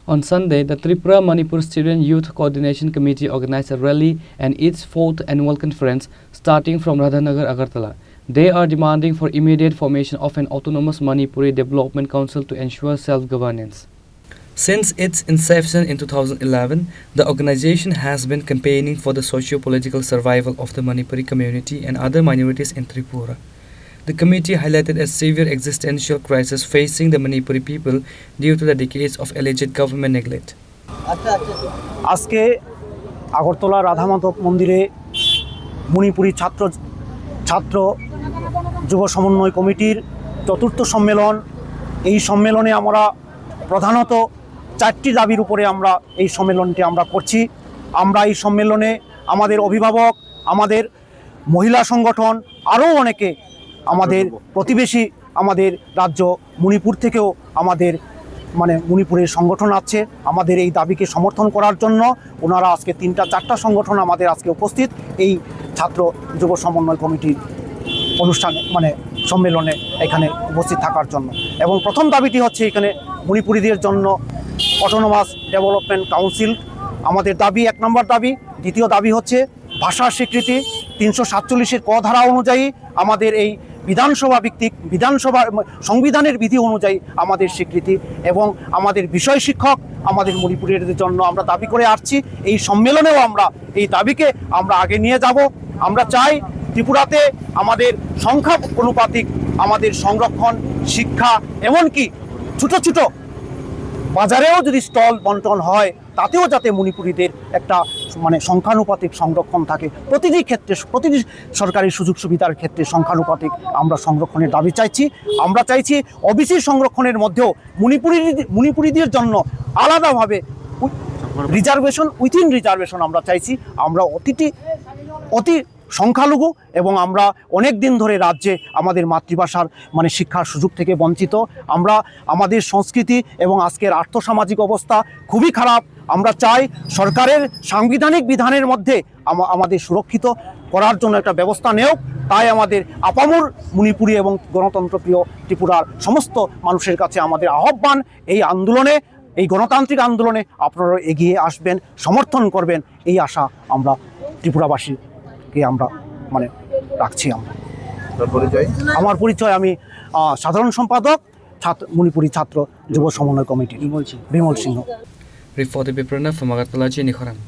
On Sunday, the Tripura Manipur Student Youth Coordination Committee organized a rally and its fourth annual conference starting from Radhanagar, Agartala. They are demanding for immediate formation of an autonomous Manipuri Development Council to ensure self-governance. Since its inception in 2011, the organization has been campaigning for the socio-political survival of the Manipuri community and other minorities in Tripura. The committee highlighted a severe existential crisis facing the Manipuri people due to the decades of alleged government neglect. আজকে আগরতলা রাধা মাধব মন্দিরে মণিপুরি ছাত্র যুব সমন্বয় কমিটির চতুর্থ সম্মেলন। এই সম্মেলনে আমরা প্রধানত চারটি দাবির উপরে আমরা এই সম্মেলনটি আমরা করছি। আমরা এই সম্মেলনে আমাদের অভিভাবক, আমাদের মহিলা সংগঠন, আরও অনেকে, আমাদের প্রতিবেশী আমাদের রাজ্য মণিপুর থেকেও আমাদের মণিপুরের সংগঠন আছে আমাদের এই দাবিকে সমর্থন করার জন্য। ওনারা আজকে 3-4টা সংগঠন আমাদের আজকে উপস্থিত এই ছাত্র যুব সমন্বয় কমিটির অনুষ্ঠানে সম্মেলনে এখানে উপস্থিত থাকার জন্য। এবং প্রথম দাবিটি হচ্ছে এখানে মণিপুরীদের জন্য অটোনোমাস ডেভেলপমেন্ট কাউন্সিল আমাদের দাবি, 1 নম্বর দাবি। দ্বিতীয় দাবি হচ্ছে ভাষার স্বীকৃতি। 347-এর ক ধারা অনুযায়ী আমাদের এই বিধানসভা ভিত্তিক সংবিধানের বিধি অনুযায়ী আমাদের স্বীকৃতি এবং আমাদের বিষয় শিক্ষক আমাদের মণিপুরীদের জন্য আমরা দাবি করে আসছি। এই সম্মেলনেও আমরা এই দাবিকে আমরা আগে নিয়ে যাব। আমরা চাই ত্রিপুরাতে আমাদের সংখ্যা অনুপাতিক আমাদের সংরক্ষণ, শিক্ষা, এমনকি ছোটো ছোটো বাজারেও যদি স্টল বন্টন হয় তাতেও যাতে মণিপুরীদের একটা সংখ্যানুপাতিক সংরক্ষণ থাকে। প্রতিটি ক্ষেত্রে, প্রতিটি সরকারি সুযোগ সুবিধার ক্ষেত্রে সংখ্যানুপাতিক আমরা সংরক্ষণের দাবি চাইছি। আমরা চাইছি ওবিসি সংরক্ষণের মধ্যেও মণিপুরীদের জন্য আলাদাভাবে রিজার্ভেশন, উইথিন রিজার্ভেশন আমরা চাইছি। আমরা অতি সংখ্যালঘু এবং আমরা অনেক দিন ধরে রাজ্যে আমাদের মাতৃভাষার শিক্ষার সুযোগ থেকে বঞ্চিত। আমরা আমাদের সংস্কৃতি এবং আজকের আর্থসামাজিক অবস্থা খুবই খারাপ। আমরা চাই সরকারের সাংবিধানিক বিধানের মধ্যে আমাদের সুরক্ষিত করার জন্য একটা ব্যবস্থা নেওক। তাই আমাদের আপামর মণিপুরী এবং গণতন্ত্রপ্রিয় ত্রিপুরার সমস্ত মানুষের কাছে আমাদের আহ্বান, এই আন্দোলনে, এই গণতান্ত্রিক আন্দোলনে আপনারা এগিয়ে আসবেন, সমর্থন করবেন, এই আশা আমরা ত্রিপুরাবাসীকে আমরা রাখছি। আমার পরিচয়, আমি সাধারণ সম্পাদক মণিপুরী ছাত্র যুব সমন্বয় committee, Bimal Singha. Reported by Pranav from Agartala, Nikhorang.